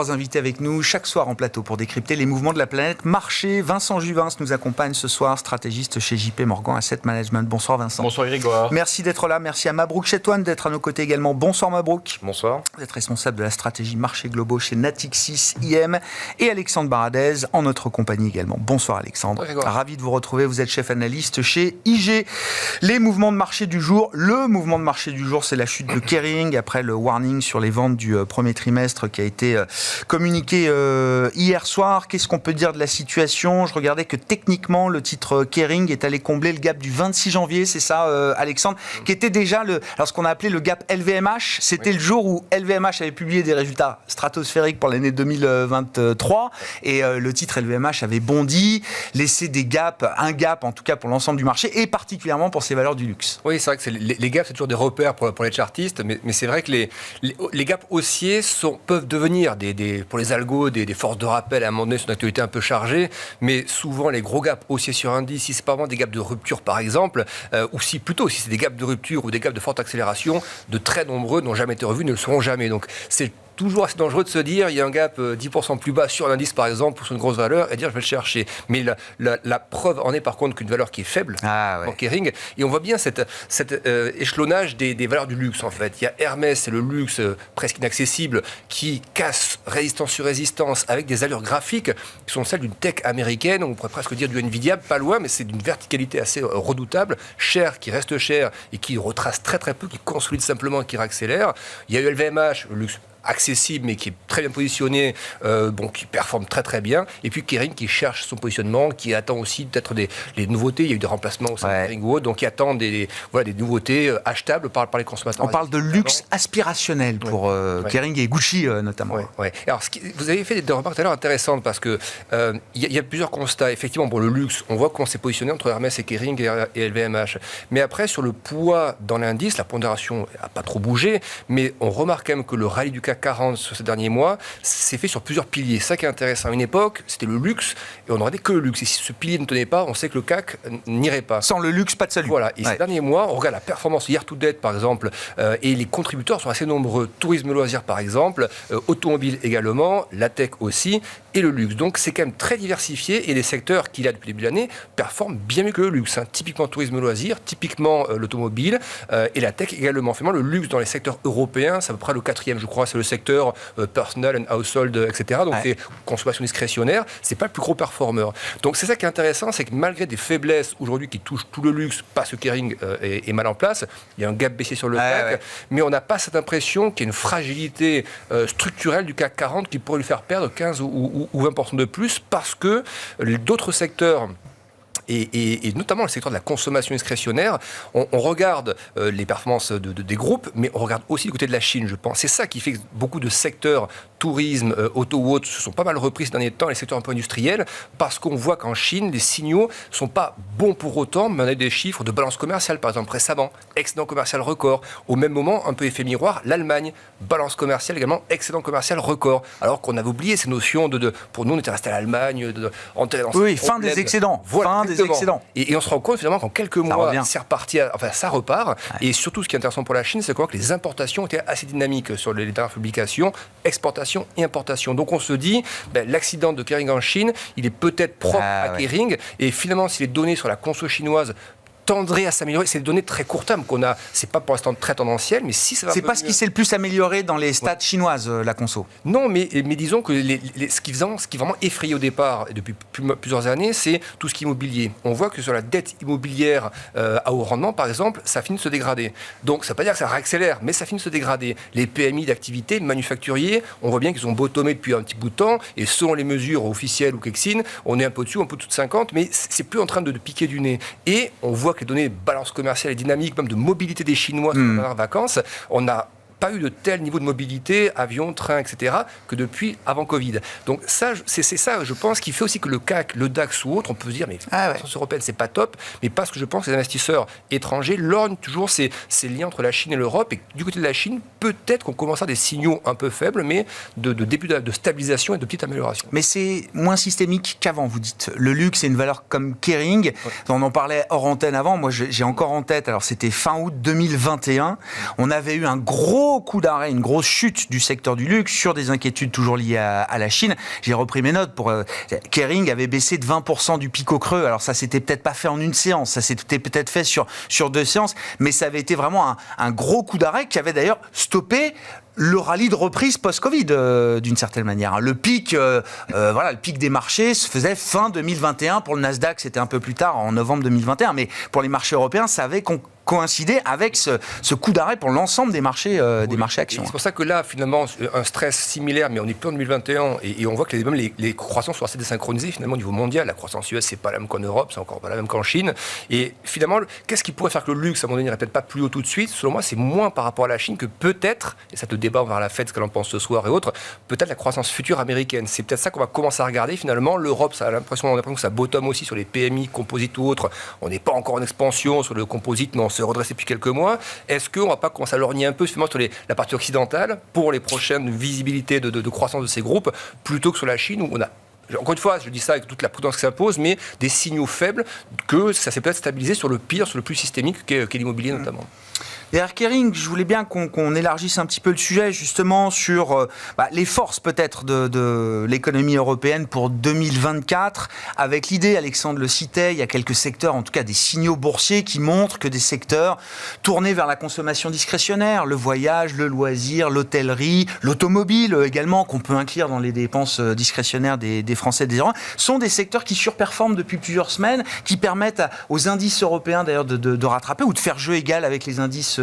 3 invités avec nous chaque soir en plateau pour décrypter les mouvements de la planète marché. Vincent Juvin nous accompagne ce soir, stratégiste chez JP Morgan Asset Management. Bonsoir Vincent. Bonsoir Grégoire. Merci d'être là. Merci à Mabrouk Chetouane d'être à nos côtés également. Bonsoir Mabrouk. Bonsoir. Vous êtes responsable de la stratégie marché globaux chez Natixis IM. Et Alexandre Baradez en notre compagnie également. Bonsoir Alexandre. Ravi de vous retrouver. Vous êtes chef analyste chez IG. Les mouvements de marché du jour. Le mouvement de marché du jour, c'est la chute de Kering après le warning sur les ventes du premier trimestre qui a été communiqué hier soir. Qu'est-ce qu'on peut dire de la situation ? Je regardais que techniquement, le titre Kering est allé combler le gap du 26 janvier, c'est ça, Alexandre, qui était déjà ce qu'on a appelé le gap LVMH. C'était le jour où LVMH avait publié des résultats stratosphériques pour l'année 2023 et le titre LVMH avait bondi, laissé un gap en tout cas pour l'ensemble du marché et particulièrement pour ses valeurs du luxe. Oui, c'est vrai que les gaps, c'est toujours des repères pour les chartistes, mais c'est vrai que les gaps haussiers peuvent devenir pour les algos des forces de rappel à un moment donné sur une actualité un peu chargée, mais souvent les gros gaps haussiers sur indice, si c'est pas vraiment des gaps de rupture par exemple, ou si c'est des gaps de rupture ou des gaps de forte accélération, de très nombreux n'ont jamais été revus, ne le seront jamais. Donc c'est toujours assez dangereux de se dire il y a un gap 10% plus bas sur un indice par exemple pour une grosse valeur et dire je vais le chercher. Mais la preuve en est par contre qu'une valeur qui est faible en Kering, et on voit bien cet échelonnage des valeurs du luxe en fait. Il y a Hermès, c'est le luxe presque inaccessible qui casse résistance sur résistance avec des allures graphiques qui sont celles d'une tech américaine, on pourrait presque dire du Nvidia, pas loin, mais c'est d'une verticalité assez redoutable, cher qui reste cher et qui retrace très très peu, qui consolide simplement et qui réaccélère. Il y a eu LVMH, le luxe accessible mais qui est très bien positionné, qui performe très très bien, et puis Kering qui cherche son positionnement, qui attend aussi peut-être les nouveautés. Il y a eu des remplacements au sein de Kering ou autre, donc qui attend des nouveautés achetables par les consommateurs. On parle de luxe aspirationnel pour Kering et Gucci notamment. Alors vous avez fait des remarques tout à l'heure intéressantes parce que il y a plusieurs constats. Effectivement, pour le luxe, on voit comment c'est positionné entre Hermès et Kering et LVMH, mais après sur le poids dans l'indice, la pondération n'a pas trop bougé, mais on remarque quand même que le rallye du CAC 40 sur ces derniers mois, c'est fait sur plusieurs piliers. C'est ça qui est intéressant. À une époque, c'était le luxe, et on n'aurait dit que le luxe. Et si ce pilier ne tenait pas, on sait que le CAC n'irait pas. Sans le luxe, pas de salut. Voilà. Et ces derniers mois, on regarde la performance year to date, par exemple, et les contributeurs sont assez nombreux. Tourisme et loisirs, par exemple, automobile également, la tech aussi, et le luxe. Donc, c'est quand même très diversifié, et les secteurs qu'il y a depuis le début de l'année performent bien mieux que le luxe. Typiquement, tourisme et loisirs, typiquement l'automobile, et la tech également. Finalement, le luxe dans les secteurs européens, c'est à peu près le 4e, je crois, c'est le secteur personal and household, etc. Donc, c'est consommation discrétionnaire, c'est pas le plus gros performeur. Donc, c'est ça qui est intéressant, c'est que malgré des faiblesses aujourd'hui qui touchent tout le luxe, parce que Kering est mal en place, il y a un gap baissier sur le CAC, mais on n'a pas cette impression qu'il y a une fragilité structurelle du CAC 40 qui pourrait lui faire perdre 15 ou 20% de plus, parce que d'autres secteurs, et notamment le secteur de la consommation discrétionnaire, on regarde les performances des groupes, mais on regarde aussi du côté de la Chine, je pense. C'est ça qui fait que beaucoup de secteurs, tourisme, auto ou autres, se sont pas mal repris ces derniers temps, les secteurs un peu industriels, parce qu'on voit qu'en Chine, les signaux sont pas bons pour autant, mais on a des chiffres de balance commerciale, par exemple, récemment, excédent commercial record. Au même moment, un peu effet miroir, l'Allemagne, balance commerciale également, excédent commercial record. Alors qu'on avait oublié ces notions pour nous, on était resté à l'Allemagne, fin des excédents. Voilà, des excédents. Et on se rend compte finalement qu'en quelques mois, c'est reparti, ça repart. Et surtout, ce qui est intéressant pour la Chine, c'est que les importations étaient assez dynamiques sur les dernières publications, exportation et importation. Donc on se dit, l'accident de Kering en Chine, il est peut-être propre à Kering, et finalement, si les données sur la conso chinoise tendrait à s'améliorer. C'est des données très court terme qu'on a. C'est pas pour l'instant très tendanciel, mais si ça va. C'est pas ce qui s'est le plus amélioré dans les stats chinoises, la conso. Non, mais disons que ce qui vraiment effrayé au départ, et depuis plusieurs années, c'est tout ce qui est immobilier. On voit que sur la dette immobilière à haut rendement, par exemple, ça finit de se dégrader. Donc, ça ne veut pas dire que ça réaccélère, mais ça finit de se dégrader. Les PMI d'activité manufacturiers, on voit bien qu'ils ont bottomé depuis un petit bout de temps, et selon les mesures officielles ou Kexin, on est un peu dessus, un peu au-dessous de 50, mais c'est plus en train de piquer du nez. Et on voit que les données de balance commerciale et dynamique, même de mobilité des Chinois sur les dernières vacances, on n'a pas eu de tel niveau de mobilité, avion, train, etc., que depuis avant Covid. Donc ça, c'est ça, je pense, qui fait aussi que le CAC, le DAX ou autre, on peut se dire, mais la France européenne, c'est pas top, mais parce que je pense que les investisseurs étrangers lorgnent toujours ces liens entre la Chine et l'Europe, et du côté de la Chine, peut-être qu'on commence à des signaux un peu faibles, mais de début de stabilisation et de petite amélioration. Mais c'est moins systémique qu'avant, vous dites. Le luxe, c'est une valeur comme Kering. On en parlait hors antenne avant. Moi, j'ai encore en tête, alors c'était fin août 2021. On avait eu un gros gros coup d'arrêt, une grosse chute du secteur du luxe sur des inquiétudes toujours liées à la Chine. J'ai repris mes notes. Kering avait baissé de 20% du pic au creux. Alors ça s'était peut-être pas fait en une séance, ça s'était peut-être fait sur 2 séances, mais ça avait été vraiment un gros coup d'arrêt qui avait d'ailleurs stoppé le rallye de reprise post-Covid, d'une certaine manière. Le pic, le pic des marchés se faisait fin 2021. Pour le Nasdaq, c'était un peu plus tard, en novembre 2021. Mais pour les marchés européens, ça avait coïncidé avec ce coup d'arrêt pour l'ensemble des marchés actions. C'est pour ça que là, finalement, un stress similaire, mais on n'est plus en 2021, et on voit que même les croissances sont assez désynchronisées, finalement, au niveau mondial. La croissance US, c'est pas la même qu'en Europe, c'est encore pas la même qu'en Chine. Et finalement, qu'est-ce qui pourrait faire que le luxe, à un moment donné, n'irait peut-être pas plus haut tout de suite? Selon moi, c'est moins par rapport à la Chine que peut-être, et ça te débat vers la Fed, ce qu'elle en pense ce soir et autres, peut-être la croissance future américaine. C'est peut-être ça qu'on va commencer à regarder, finalement. L'Europe, on a l'impression que ça bottom aussi sur les PMI, composites ou autres. On n'est pas encore en expansion sur le composite, mais on s'est redressé depuis quelques mois. Est-ce qu'on ne va pas commencer à lorgner un peu sur la partie occidentale pour les prochaines visibilités de croissance de ces groupes, plutôt que sur la Chine où on a, encore une fois, je dis ça avec toute la prudence que ça pose, mais des signaux faibles que ça s'est peut-être stabilisé sur le pire, sur le plus systémique qu'est l'immobilier notamment. Derrière Kering, je voulais bien qu'on élargisse un petit peu le sujet justement sur les forces peut-être de l'économie européenne pour 2024, avec l'idée, Alexandre le citait, il y a quelques secteurs, en tout cas des signaux boursiers qui montrent que des secteurs tournés vers la consommation discrétionnaire, le voyage, le loisir, l'hôtellerie, l'automobile également, qu'on peut inclure dans les dépenses discrétionnaires des Français et des Européens, sont des secteurs qui surperforment depuis plusieurs semaines, qui permettent aux indices européens d'ailleurs de rattraper ou de faire jeu égal avec les indices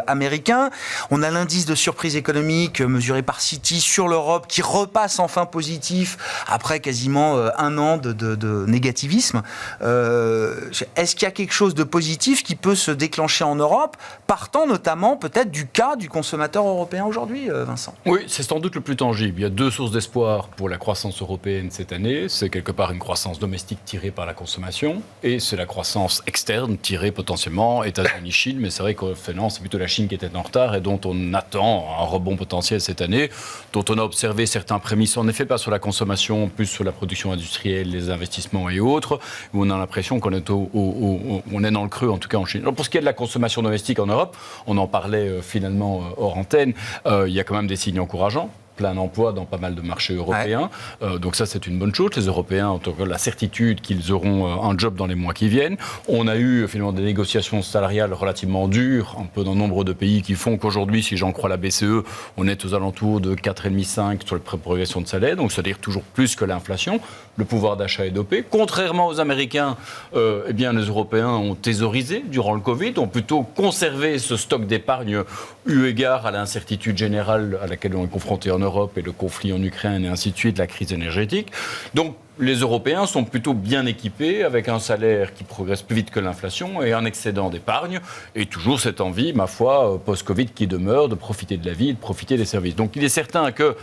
américain. On a l'indice de surprise économique mesuré par Citi sur l'Europe qui repasse enfin positif après quasiment un an de négativisme. Est-ce qu'il y a quelque chose de positif qui peut se déclencher en Europe, partant notamment peut-être du cas du consommateur européen aujourd'hui, Vincent? Oui, c'est sans doute le plus tangible. Il y a 2 sources d'espoir pour la croissance européenne cette année. C'est quelque part une croissance domestique tirée par la consommation et c'est la croissance externe tirée potentiellement États-Unis, Chine, mais c'est vrai qu'au final, c'est plutôt la Chine qui était en retard et dont on attend un rebond potentiel cette année, dont on a observé certains prémices, en effet pas sur la consommation, plus sur la production industrielle, les investissements et autres, où on a l'impression qu'on est, on est dans le creux, en tout cas en Chine. Alors pour ce qui est de la consommation domestique en Europe, on en parlait finalement hors antenne, il y a quand même des signes encourageants. Plein emploi dans pas mal de marchés européens. Ouais. Donc ça, c'est une bonne chose. Les Européens ont la certitude qu'ils auront un job dans les mois qui viennent. On a eu finalement des négociations salariales relativement dures, un peu dans nombre de pays, qui font qu'aujourd'hui, si j'en crois la BCE, on est aux alentours de 4,5-5 sur la progression de salaire, donc c'est-à-dire toujours plus que l'inflation. Le pouvoir d'achat est dopé. Contrairement aux Américains, eh bien, les Européens ont thésaurisé durant le Covid, ont plutôt conservé ce stock d'épargne eu égard à l'incertitude générale à laquelle on est confronté en Europe et le conflit en Ukraine et ainsi de suite, la crise énergétique. Donc, les Européens sont plutôt bien équipés avec un salaire qui progresse plus vite que l'inflation et un excédent d'épargne et toujours cette envie, ma foi, post-Covid qui demeure de profiter de la vie et de profiter des services. Donc, il est certain que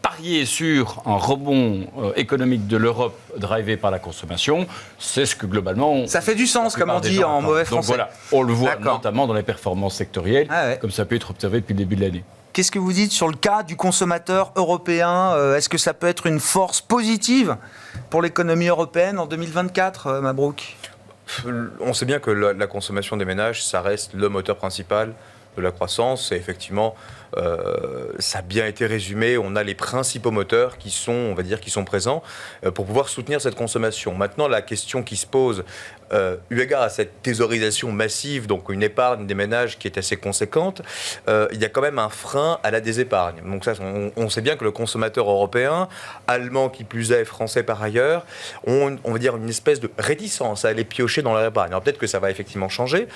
parier sur un rebond économique de l'Europe drivé par la consommation, c'est ce que globalement... Ça fait du sens, comme on dit en mauvais français. Donc voilà, on le voit notamment dans les performances sectorielles, comme ça peut être observé depuis le début de l'année. Qu'est-ce que vous dites sur le cas du consommateur européen? Est-ce que ça peut être une force positive pour l'économie européenne en 2024, Mabrouk? On sait bien que la consommation des ménages, ça reste le moteur principal de la croissance. Et effectivement, ça a bien été résumé. On a les principaux moteurs qui sont, on va dire, qui sont présents pour pouvoir soutenir cette consommation. Maintenant, la question qui se pose, eu égard à cette thésaurisation massive, donc une épargne des ménages qui est assez conséquente, il y a quand même un frein à la désépargne. Donc ça, on sait bien que le consommateur européen, allemand qui plus est, français par ailleurs, ont, on va dire, une espèce de réticence à aller piocher dans leur épargne. Alors peut-être que ça va effectivement changer.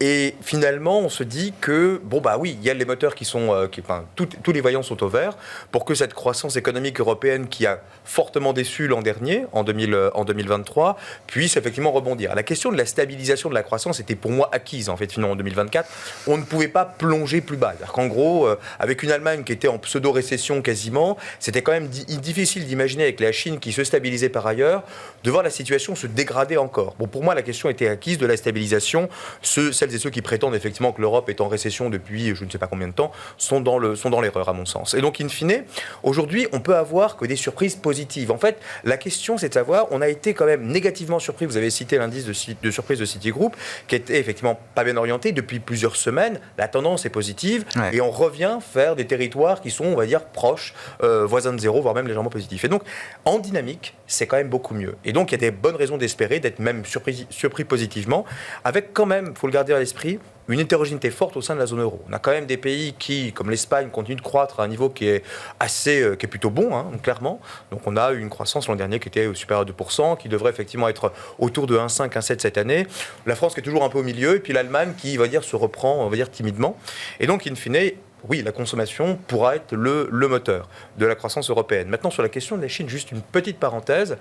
Et finalement, on se dit que, bon bah oui, il y a les moteurs qui sont, tous les voyants sont au vert pour que cette croissance économique européenne qui a fortement déçu l'an dernier, en 2023, puisse effectivement rebondir. La question de la stabilisation de la croissance était pour moi acquise, en fait, finalement, en 2024. On ne pouvait pas plonger plus bas. C'est-à-dire qu'en gros, avec une Allemagne qui était en pseudo-récession quasiment, c'était quand même difficile d'imaginer, avec la Chine qui se stabilisait par ailleurs, de voir la situation se dégrader encore. Bon, pour moi, la question était acquise de la stabilisation. Celles et ceux qui prétendent effectivement que l'Europe est en récession depuis je ne sais pas combien de temps sont dans l'erreur, à mon sens. Et donc, in fine, aujourd'hui, on peut avoir que des surprises positives. En fait, la question, c'est de savoir, on a été quand même négativement surpris surpris, vous avez cité l'indice de surprise de Citigroup, qui était effectivement pas bien orienté. Depuis plusieurs semaines, la tendance est positive et on revient faire des territoires qui sont, on va dire, proches, voisins de zéro, voire même légèrement positifs. Et donc, en dynamique, c'est quand même beaucoup mieux. Et donc, il y a des bonnes raisons d'espérer, d'être même surpris positivement, avec quand même, il faut le garder à l'esprit, une hétérogénéité forte au sein de la zone euro. On a quand même des pays qui, comme l'Espagne, continuent de croître à un niveau qui est qui est plutôt bon, clairement. Donc on a eu une croissance l'an dernier qui était supérieure à 2%, qui devrait effectivement être autour de 1,5, 1,7 cette année. La France qui est toujours un peu au milieu, et puis l'Allemagne qui, se reprend, on va dire, timidement. Et donc, in fine, oui, la consommation pourra être le moteur de la croissance européenne. Maintenant, sur la question de la Chine, juste une petite parenthèse,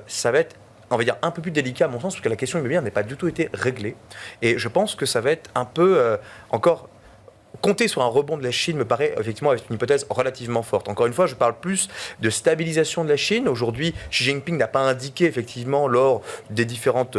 ça va être, on va dire, un peu plus délicat à mon sens, parce que la question immobilière n'a pas du tout été réglée. Et je pense que ça va être un peu encore... Compter sur un rebond de la Chine me paraît effectivement avec une hypothèse relativement forte. Encore une fois, je parle plus de stabilisation de la Chine. Aujourd'hui, Xi Jinping n'a pas indiqué effectivement lors des différentes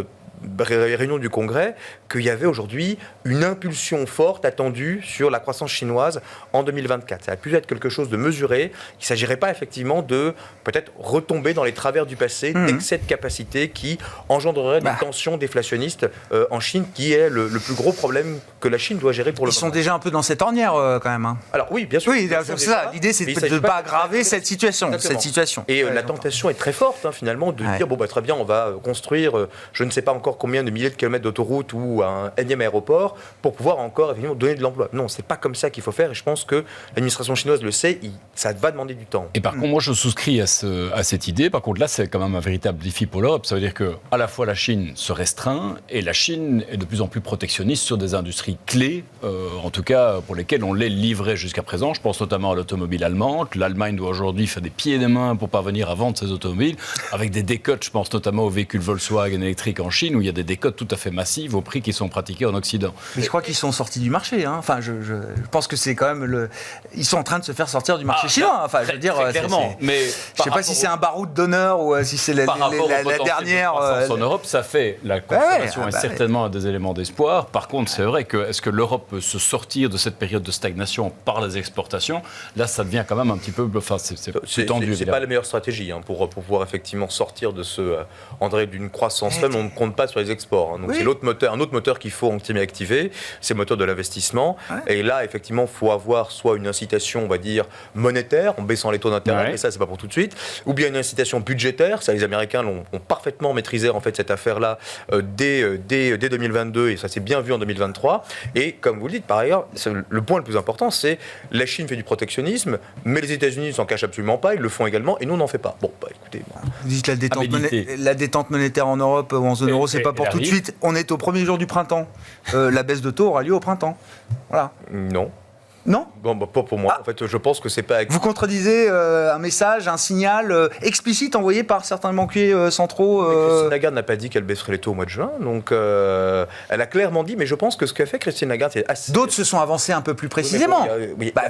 réunion du Congrès qu'il y avait aujourd'hui une impulsion forte attendue sur la croissance chinoise en 2024. Ça a pu être quelque chose de mesuré. Il ne s'agirait pas effectivement de peut-être retomber dans les travers du passé, d'excès de capacité qui engendrerait des tensions déflationnistes en Chine, qui est le plus gros problème que la Chine doit gérer pour le moment. Ils sont déjà un peu dans cette ornière quand même. Alors oui, bien sûr. Oui, c'est ça. L'idée, c'est de ne pas aggraver cette situation. Et la tentation est très forte finalement de dire très bien, on va construire, je ne sais pas encore combien de milliers de kilomètres d'autoroute ou un énième aéroport pour pouvoir encore effectivement donner de l'emploi. Non, c'est pas comme ça qu'il faut faire, et je pense que l'administration chinoise le sait, ça va demander du temps. Et par contre, moi je souscris à cette idée. Par contre, là, c'est quand même un véritable défi pour l'Europe. Ça veut dire que à la fois la Chine se restreint et la Chine est de plus en plus protectionniste sur des industries clés, en tout cas pour lesquelles on les livrait jusqu'à présent. Je pense notamment à l'automobile allemande. L'Allemagne doit aujourd'hui faire des pieds et des mains pour parvenir à vendre ses automobiles, avec des décotes. Je pense notamment aux véhicules Volkswagen électriques en Chine, où il y a des décotes tout à fait massives au prix qui sont pratiqués en Occident. Mais je crois qu'ils sont sortis du marché. Enfin, je pense que c'est quand même ils sont en train de se faire sortir du marché chinois. Enfin, je veux dire, clairement. Mais je ne sais pas si c'est un baroud d'honneur ou si c'est la dernière. En Europe, ça fait la consommation est certainement un des éléments d'espoir. Par contre, c'est vrai que est-ce que l'Europe peut se sortir de cette période de stagnation par les exportations? Là, ça devient quand même un petit peu. Enfin, c'est tendu. C'est pas la meilleure stratégie pour pouvoir effectivement sortir de d'une croissance faible. On ne compte pas sur les exports. Donc c'est un autre moteur qu'il faut activer, c'est le moteur de l'investissement. Et là, effectivement, il faut avoir soit une incitation, on va dire, monétaire, en baissant les taux d'intérêt, mais ça, c'est pas pour tout de suite, ou bien une incitation budgétaire. Ça, les Américains ont parfaitement maîtrisé en fait cette affaire-là dès 2022, et ça s'est bien vu en 2023. Et comme vous le dites, par ailleurs, le point le plus important, c'est la Chine fait du protectionnisme, mais les États-Unis ne s'en cachent absolument pas, ils le font également, et nous, on n'en fait pas. Bon, écoutez. Vous dites la détente monétaire en Europe ou en zone euro, c'est pas pour tout de suite. On est au premier jour du printemps. La baisse de taux aura lieu au printemps. Voilà. Non. Non ? Bon, pas pour moi. En fait, je pense que c'est pas... Vous contredisez un message, un signal explicite envoyé par certains banquiers centraux Christine Lagarde n'a pas dit qu'elle baisserait les taux au mois de juin. Donc, elle a clairement dit, mais je pense que ce qu'a fait Christine Lagarde, c'est assez... D'autres se sont avancés un peu plus précisément.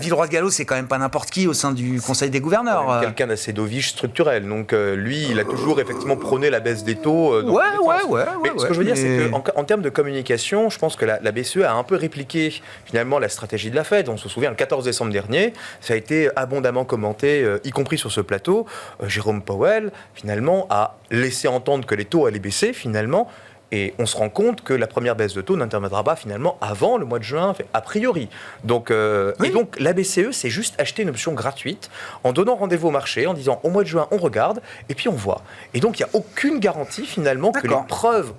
Villeroy-Gallo, c'est quand même pas n'importe qui au sein du Conseil des gouverneurs. Quelqu'un d'assez dovish structurel. Donc, lui, il a toujours effectivement prôné la baisse des taux. Mais ce que je veux dire, c'est qu'en termes de communication, je pense que la BCE a un peu répliqué finalement la stratégie de la Fed. On se souvient, le 14 décembre dernier, ça a été abondamment commenté, y compris sur ce plateau. Jérôme Powell, finalement, a laissé entendre que les taux allaient baisser, finalement. Et on se rend compte que la première baisse de taux n'interviendra pas finalement avant le mois de juin, a priori. Donc, et donc la BCE, c'est juste acheter une option gratuite en donnant rendez-vous au marché, en disant au mois de juin, on regarde, et puis on voit. Et donc, il n'y a aucune garantie finalement que les preuves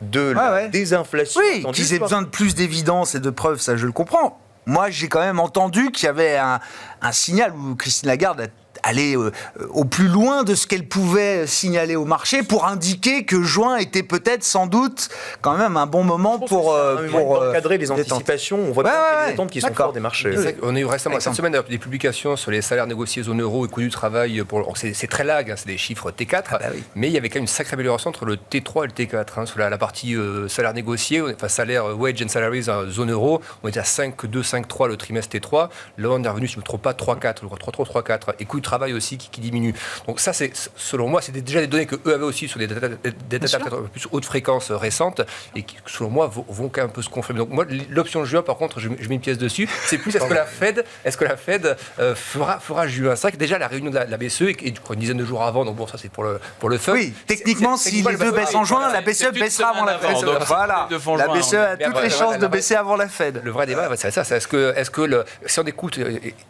de la désinflation... Oui, qu'ils aient besoin de plus d'évidence et de preuves, ça je le comprends. Moi, j'ai quand même entendu qu'il y avait un signal où Christine Lagarde aller au plus loin de ce qu'elle pouvait signaler au marché pour indiquer que juin était peut-être sans doute quand même un bon moment pour encadrer les anticipations. On voit bien les attentes qui sont fortes des marchés. On a eu récemment cette semaine des publications sur les salaires négociés zone euro et coût du travail. C'est très lag, c'est des chiffres T4, mais il y avait quand même une sacrée amélioration entre le T3 et le T4. Sur la partie salaire négocié, enfin salaire wage and salaries zone euro, on était à 5,2, 5,3 le trimestre T3. Là, on est revenu, si je ne me trompe pas, 3,4. 3,4. Et coût travail aussi qui diminue. Donc ça, selon moi, c'est déjà des données que eux avaient aussi sur des data plus haute fréquence récentes et qui, selon moi, vont quand même un peu se confirmer. Donc moi, l'option de juin, par contre, je mets une pièce dessus. C'est plus est-ce que la Fed fera juin 5. Déjà, la réunion de la BCE est une dizaine de jours avant, donc bon, ça c'est pour le fun. Oui, techniquement, si les deux baissent en juin, la BCE baissera avant la Fed. Voilà, la BCE a toutes les chances de baisser avant la Fed. Le vrai débat, c'est ça. Est-ce que si on écoute,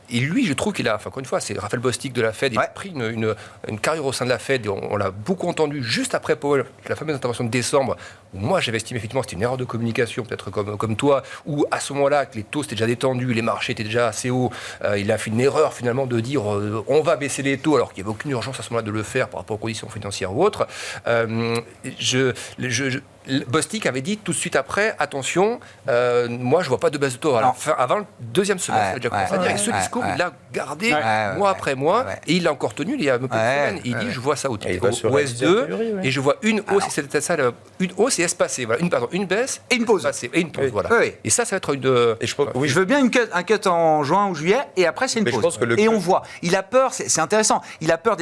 et lui, je trouve qu'il a, enfin, encore une fois, c'est Raphaël Bostic de la Fed, il a pris une carrière au sein de la Fed, et on l'a beaucoup entendu juste après Powell, la fameuse intervention de décembre, où moi j'avais estimé effectivement que c'était une erreur de communication, peut-être comme toi, où à ce moment-là, que les taux étaient déjà détendus, les marchés étaient déjà assez hauts, il a fait une erreur finalement de dire on va baisser les taux, alors qu'il n'y avait aucune urgence à ce moment-là de le faire par rapport aux conditions financières ou autres. Bostic avait dit tout de suite après, attention, moi je vois pas de baisse de taux avant le deuxième semestre. Il a déjà commencé à dire, avec ce discours, il l'a gardé mois après mois, et il l'a encore tenu il y a un peu de semaines. Il dit, je vois ça au S2, et je vois une hausse, et c'était ça, une hausse et espacée. Voilà, une baisse et une pause. Et une pause, voilà. Et ça va être une... Je veux bien un cut en juin ou juillet, et après c'est une pause. Et on voit, il a peur, c'est intéressant, il a peur,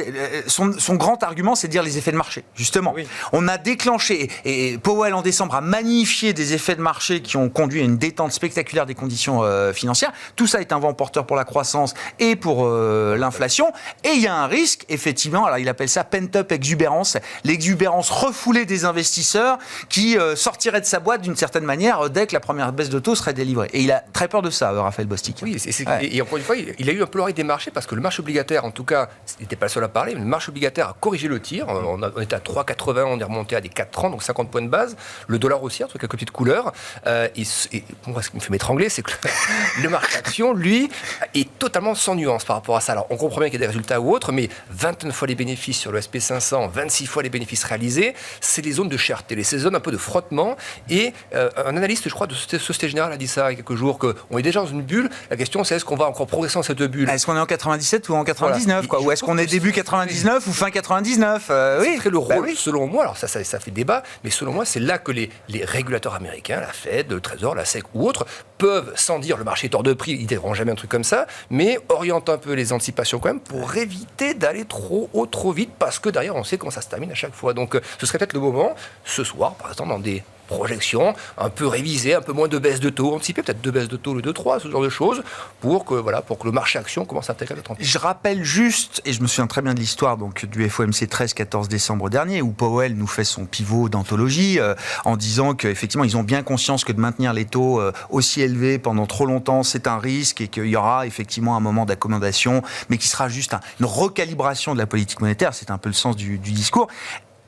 son grand argument c'est de dire les effets de marché, justement. On a déclenché, et Powell en décembre a magnifié des effets de marché qui ont conduit à une détente spectaculaire des conditions financières. Tout ça est un vent porteur pour la croissance et pour l'inflation. Et il y a un risque, effectivement, alors il appelle ça pent-up exubérance, l'exubérance refoulée des investisseurs qui sortirait de sa boîte d'une certaine manière dès que la première baisse de taux serait délivrée. Et il a très peur de ça, Raphaël Bostic. Oui, et encore une fois, il a eu un peu l'oreille des marchés parce que le marché obligataire, en tout cas, il n'était pas le seul à parler, mais le marché obligataire a corrigé le tir. On était à 3,80, on est remonté à des 4,30, donc 50 points de base. Le dollar aussi, entre quelques petites couleurs. Et moi, ce qui me fait m'étrangler, c'est que le marché action, lui, est totalement sans nuance par rapport à ça. Alors, on comprend bien qu'il y a des résultats ou autres, mais 29 fois les bénéfices sur le SP500, 26 fois les bénéfices réalisés, c'est les zones de cherté, ces zones un peu de frottement. Et un analyste, je crois, de Société Générale a dit ça il y a quelques jours, qu'on est déjà dans une bulle. La question, c'est est-ce qu'on va encore progresser dans cette bulle ? Est-ce qu'on est en 97 ou en 99 quoi ? Ou est-ce qu'on est début 99 ou fin 99 Oui, c'est le rôle, selon moi. Alors, ça fait débat, mais selon moi, c'est là que les régulateurs américains, la Fed, le Trésor, la SEC ou autres, peuvent, sans dire le marché est hors de prix, ils ne diront jamais un truc comme ça, mais orientent un peu les anticipations quand même pour éviter d'aller trop haut, trop vite, parce que derrière, on sait comment ça se termine à chaque fois. Donc, ce serait peut-être le moment, ce soir, par exemple, dans des projection, un peu révisée, un peu moins de baisse de taux, anticipée, peut-être de baisse de taux, le 2-3, ce genre de choses, pour que le marché action commence à intégrer la tranquille. Je rappelle juste, et je me souviens très bien de l'histoire donc, du FOMC 13-14 décembre dernier, où Powell nous fait son pivot d'anthologie, en disant qu'effectivement, ils ont bien conscience que de maintenir les taux aussi élevés pendant trop longtemps, c'est un risque, et qu'il y aura effectivement un moment d'accommodation, mais qui sera juste une recalibration de la politique monétaire, c'est un peu le sens du discours.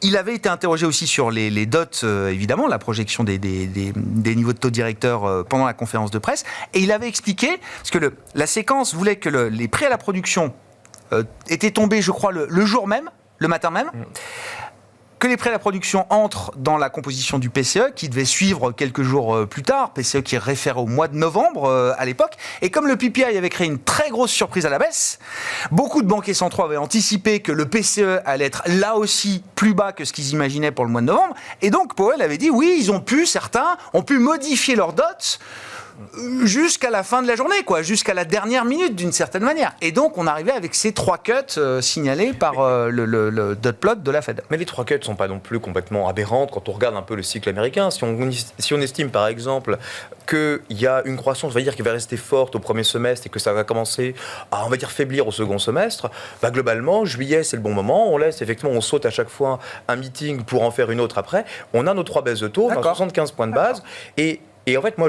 Il avait été interrogé aussi sur les dots, évidemment, la projection des niveaux de taux directeurs pendant la conférence de presse. Et il avait expliqué, parce que la séquence voulait que les prêts à la production étaient tombés, je crois, le jour même, le matin même, que les prêts à la production entrent dans la composition du PCE, qui devait suivre quelques jours plus tard, PCE qui réfère au mois de novembre à l'époque, et comme le PPI avait créé une très grosse surprise à la baisse, beaucoup de banquiers centraux avaient anticipé que le PCE allait être là aussi plus bas que ce qu'ils imaginaient pour le mois de novembre, et donc Powell avait dit oui, certains ont pu modifier leurs dots jusqu'à la fin de la journée, jusqu'à la dernière minute d'une certaine manière. Et donc, on arrivait avec ces 3 cuts signalés par le dot plot de la Fed. Mais les 3 cuts ne sont pas non plus complètement aberrantes quand on regarde un peu le cycle américain. Si on estime, par exemple, qu'il y a une croissance, on va dire, qui va rester forte au premier semestre et que ça va commencer à, on va dire, faiblir au second semestre, globalement, juillet, c'est le bon moment. On saute à chaque fois un meeting pour en faire une autre après. On a nos 3 baisses de taux, on a 75 points de base. Et en fait, moi,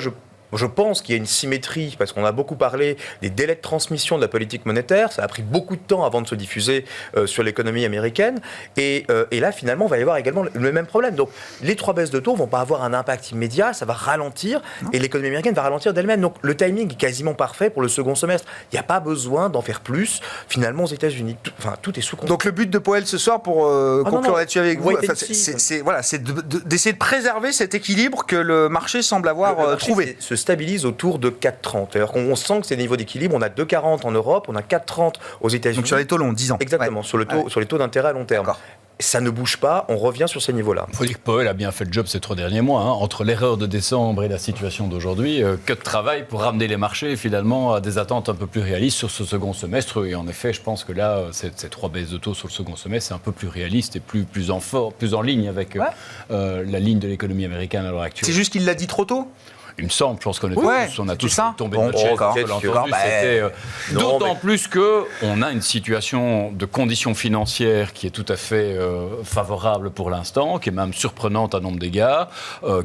je pense qu'il y a une symétrie, parce qu'on a beaucoup parlé des délais de transmission de la politique monétaire. Ça a pris beaucoup de temps avant de se diffuser sur l'économie américaine. Et là, finalement, il va y avoir également le même problème. Donc, les 3 baisses de taux ne vont pas avoir un impact immédiat. Ça va ralentir. Et l'économie américaine va ralentir d'elle-même. Donc, le timing est quasiment parfait pour le second semestre. Il n'y a pas besoin d'en faire plus. Finalement, aux États-Unis, tout est sous contrôle. Donc, le but de Powell ce soir, pour conclure là-dessus avec vous, c'est d'essayer de préserver cet équilibre que le marché semble avoir trouvé. Se stabilise autour de 4,30. Alors qu'on sent que c'est des niveaux d'équilibre. On a 2,40 en Europe, on a 4,30 aux États-Unis. Donc sur les taux longs, 10 ans. Exactement, sur les taux d'intérêt à long terme. ça ne bouge pas, on revient sur ces niveaux-là. Il faut dire que Powell a bien fait le job ces 3 derniers mois. Entre l'erreur de décembre et la situation d'aujourd'hui, que de travail pour ramener les marchés finalement à des attentes un peu plus réalistes sur ce second semestre. Et en effet, je pense que là, ces 3 baisses de taux sur le second semestre, c'est un peu plus réaliste et plus en ligne avec la ligne de l'économie américaine à l'heure actuelle. C'est juste qu'il l'a dit trop tôt. Il me semble, je pense qu'on on a tous tombé de bon, notre chaise. D'autant plus qu'on a une situation de conditions financières qui est tout à fait favorable pour l'instant, qui est même surprenante à nombre d'égards,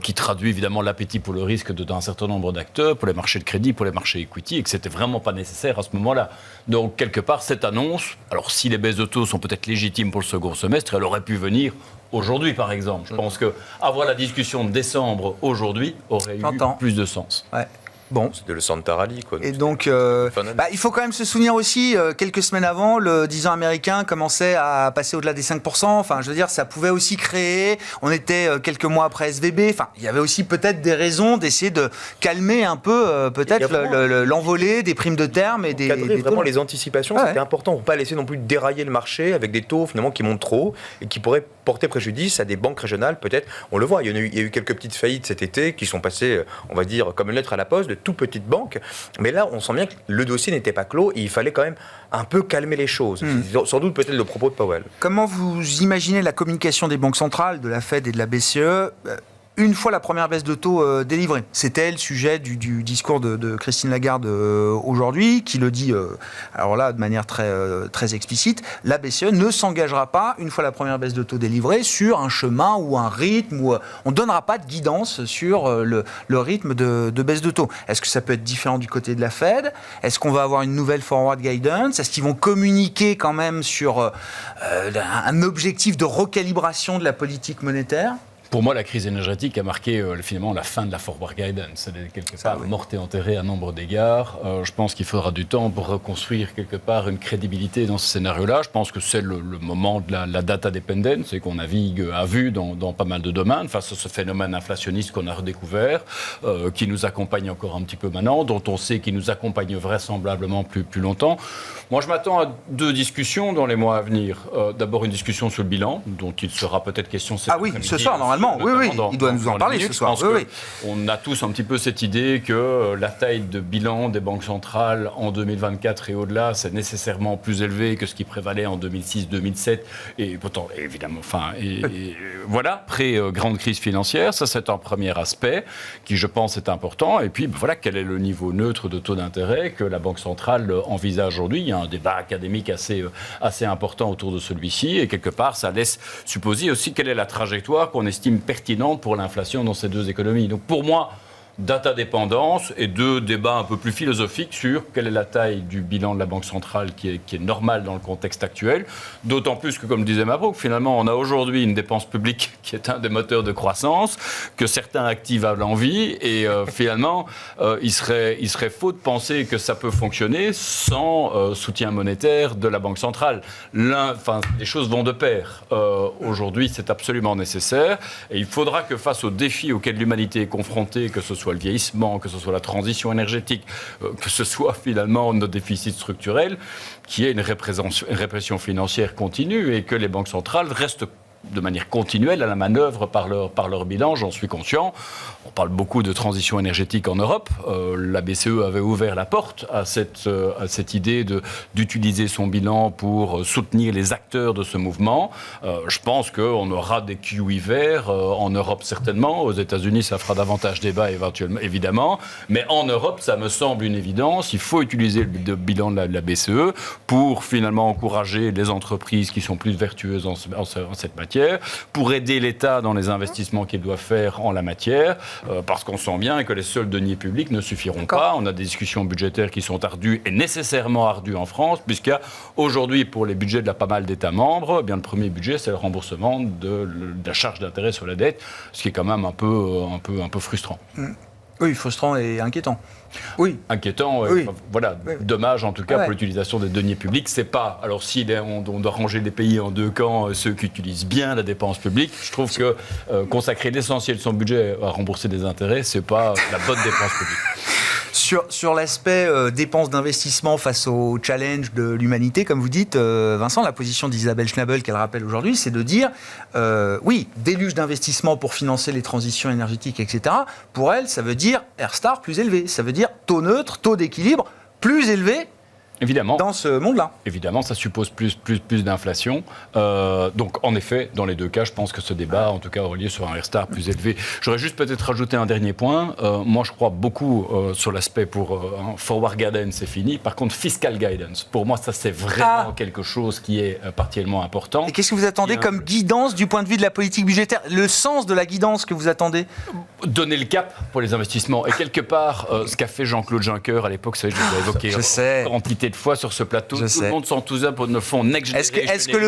qui traduit évidemment l'appétit pour le risque d'un certain nombre d'acteurs, pour les marchés de crédit, pour les marchés equity, et que c'était vraiment pas nécessaire à ce moment-là. Donc, quelque part, cette annonce, alors si les baisses de taux sont peut-être légitimes pour le second semestre, elle aurait pu venir aujourd'hui, par exemple. Je pense qu'avoir la discussion de décembre aujourd'hui aurait eu plus de sens. Ouais. Bon. C'est de le Santa Rally, quoi. Et donc, il faut quand même se souvenir aussi, quelques semaines avant, le 10 ans américain commençait à passer au-delà des 5%. Enfin, je veux dire, ça pouvait aussi créer. On était quelques mois après SVB. Enfin, il y avait aussi peut-être des raisons d'essayer de calmer un peu, peut-être, l'envolée des primes de terme et des vraiment les anticipations, c'était important pour ne pas laisser non plus dérailler le marché avec des taux finalement qui montent trop et qui pourraient porter préjudice à des banques régionales, peut-être. On le voit, il y a eu quelques petites faillites cet été qui sont passées, on va dire, comme une lettre à la poste, de tout petites banques. Mais là, on sent bien que le dossier n'était pas clos et il fallait quand même un peu calmer les choses. Sans doute peut-être le propos de Powell. Comment vous imaginez la communication des banques centrales, de la Fed et de la BCE une fois la première baisse de taux délivrée? C'était le sujet du discours de Christine Lagarde aujourd'hui, qui le dit, alors là, de manière très explicite, la BCE ne s'engagera pas, une fois la première baisse de taux délivrée, sur un chemin ou un rythme, où on ne donnera pas de guidance sur le rythme de baisse de taux. Est-ce que ça peut être différent du côté de la Fed? Est-ce qu'on va avoir une nouvelle forward guidance? Est-ce qu'ils vont communiquer quand même sur un objectif de recalibration de la politique monétaire? Pour moi, la crise énergétique a marqué finalement la fin de la forward guidance. Elle est quelque part morte et enterrée à nombre d'égards. Je pense qu'il faudra du temps pour reconstruire quelque part une crédibilité dans ce scénario-là. Je pense que c'est le moment de la data dependence et qu'on navigue à vue dans pas mal de domaines face à ce phénomène inflationniste qu'on a redécouvert, qui nous accompagne encore un petit peu maintenant, dont on sait qu'il nous accompagne vraisemblablement plus longtemps. Moi, je m'attends à 2 discussions dans les mois à venir. D'abord, une discussion sur le bilan, dont il sera peut-être question cet après-midi. Ce soir, normalement. Oui, il doit nous en parler ce soir. On a tous un petit peu cette idée que la taille de bilan des banques centrales en 2024 et au-delà, c'est nécessairement plus élevé que ce qui prévalait en 2006-2007. Et pourtant, évidemment, voilà, pré-grande crise financière. Ça, c'est un premier aspect qui, je pense, est important. Et puis, voilà, quel est le niveau neutre de taux d'intérêt que la Banque centrale envisage aujourd'hui? Il y a un débat académique assez important autour de celui-ci. Et quelque part, ça laisse supposer aussi quelle est la trajectoire qu'on estime pertinente pour l'inflation dans ces 2 économies. Donc pour moi, data dépendance et 2 débats un peu plus philosophiques sur quelle est la taille du bilan de la Banque centrale qui est normale dans le contexte actuel. D'autant plus que, comme disait Mabrouk, finalement, on a aujourd'hui une dépense publique qui est un des moteurs de croissance, que certains activent à l'envie et finalement, il serait faux de penser que ça peut fonctionner sans soutien monétaire de la Banque centrale. Les choses vont de pair. Aujourd'hui, c'est absolument nécessaire et il faudra que face aux défis auxquels l'humanité est confrontée, que ce soit le vieillissement, que ce soit la transition énergétique, que ce soit finalement nos déficits structurels, qu'il y ait une répression financière continue et que les banques centrales restent de manière continuelle à la manœuvre par leur bilan, j'en suis conscient. On parle beaucoup de transition énergétique en Europe. La BCE avait ouvert la porte à cette idée d'utiliser son bilan pour soutenir les acteurs de ce mouvement. Je pense qu'on aura des QE verts en Europe certainement. Aux États-Unis, ça fera davantage débat évidemment. Mais en Europe, ça me semble une évidence. Il faut utiliser le bilan de la BCE pour finalement encourager les entreprises qui sont plus vertueuses en cette matière, pour aider l'État dans les investissements qu'il doit faire en la matière, parce qu'on sent bien que les seuls deniers publics ne suffiront pas. On a des discussions budgétaires qui sont ardues et nécessairement ardues en France, puisqu'il y a aujourd'hui, pour les budgets de pas mal d'États membres, le premier budget, c'est le remboursement de la charge d'intérêt sur la dette, ce qui est quand même un peu frustrant. Oui, frustrant et inquiétant. Oui. Inquiétant, voilà, dommage en tout cas pour l'utilisation des deniers publics. C'est pas, alors si on doit ranger les pays en 2 camps, ceux qui utilisent bien la dépense publique, je trouve que consacrer l'essentiel de son budget à rembourser des intérêts, c'est pas la bonne dépense publique. Sur l'aspect dépenses d'investissement face au challenge de l'humanité, comme vous dites, Vincent, la position d'Isabelle Schnabel qu'elle rappelle aujourd'hui, c'est de dire, oui, déluge d'investissement pour financer les transitions énergétiques, etc. Pour elle, ça veut dire R-star plus élevé. Ça veut dire taux neutre, taux d'équilibre plus élevé. Évidemment. Dans ce monde-là. Évidemment, ça suppose plus d'inflation. Donc, en effet, dans les deux cas, je pense que ce débat, en tout cas, relié sur un R-star plus élevé. J'aurais juste peut-être rajouté un dernier point. Moi, je crois beaucoup sur l'aspect pour forward guidance, c'est fini. Par contre, fiscal guidance, pour moi, ça, c'est vraiment quelque chose qui est particulièrement important. Et qu'est-ce que vous attendez comme guidance du point de vue de la politique budgétaire? Le sens de la guidance que vous attendez? Donner le cap pour les investissements. Et quelque part, ce qu'a fait Jean-Claude Juncker à l'époque, je l'ai évoqué quantité de fois sur ce plateau, tout le monde s'enthousiasme pour le fond Next Generation. Est-ce que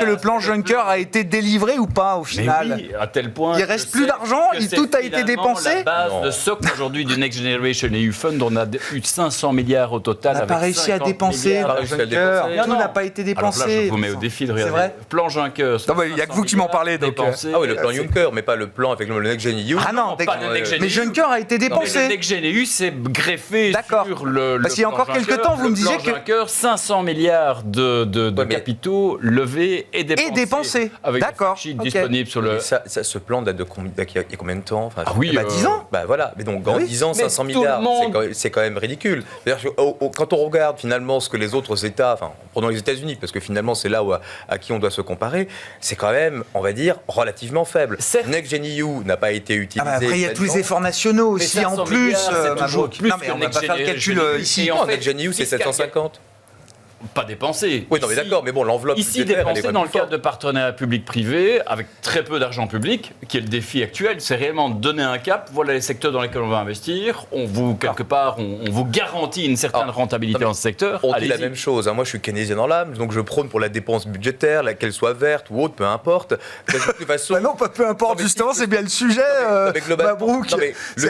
le plan Juncker a été délivré ou pas au final? Oui, à tel point. Il reste plus d'argent, tout a été dépensé. La base de socle aujourd'hui du Next Generation EU Fund, on a eu 500 milliards au total. On n'a pas réussi à dépenser. Tout n'a pas été dépensé. Alors là, je vous mets au défi de regarder. Vrai. Plan Juncker. Il n'y a que vous qui m'en parlez. Ah oui, le plan Juncker, mais pas le plan avec le Next Gen EU. Ah non, mais Juncker a été dépensé. Le Next Gen EU s'est greffé sur le. Parce qu'il y a encore quelques temps, vous me disiez que 500 milliards de capitaux levés et dépensés. Avec d'accord. Des disponibles sur le. Ce plan date de il y a combien de temps? Ah oui, 10 ans. Bah voilà, mais donc en 10 ans, 500 milliards, c'est quand même ridicule. Quand on regarde finalement ce que les autres États, prenons les États-Unis, parce que finalement c'est là à qui on doit se comparer, c'est quand même, on va dire, relativement faible. Next Gen EU n'a pas été utilisé. Après, il y a tous les efforts nationaux aussi en plus. C'est toujours plus. Non, mais on ne va pas faire le calcul ici. Next Gen EU, c'est 750. Pas dépensé. Oui, non, mais d'accord, mais bon, l'enveloppe ici dépensé dans le cadre de partenariats public-privé, avec très peu d'argent public, qui est le défi actuel, c'est réellement de donner un cap. Voilà les secteurs dans lesquels on va investir. On vous, quelque part, on vous garantit une certaine rentabilité dans ce secteur. On dit la même chose. Moi, je suis keynésien dans l'âme, donc je prône pour la dépense budgétaire, qu'elle soit verte ou autre, peu importe. De toute façon. Non, peu importe, justement, c'est bien le sujet, Mabrouk.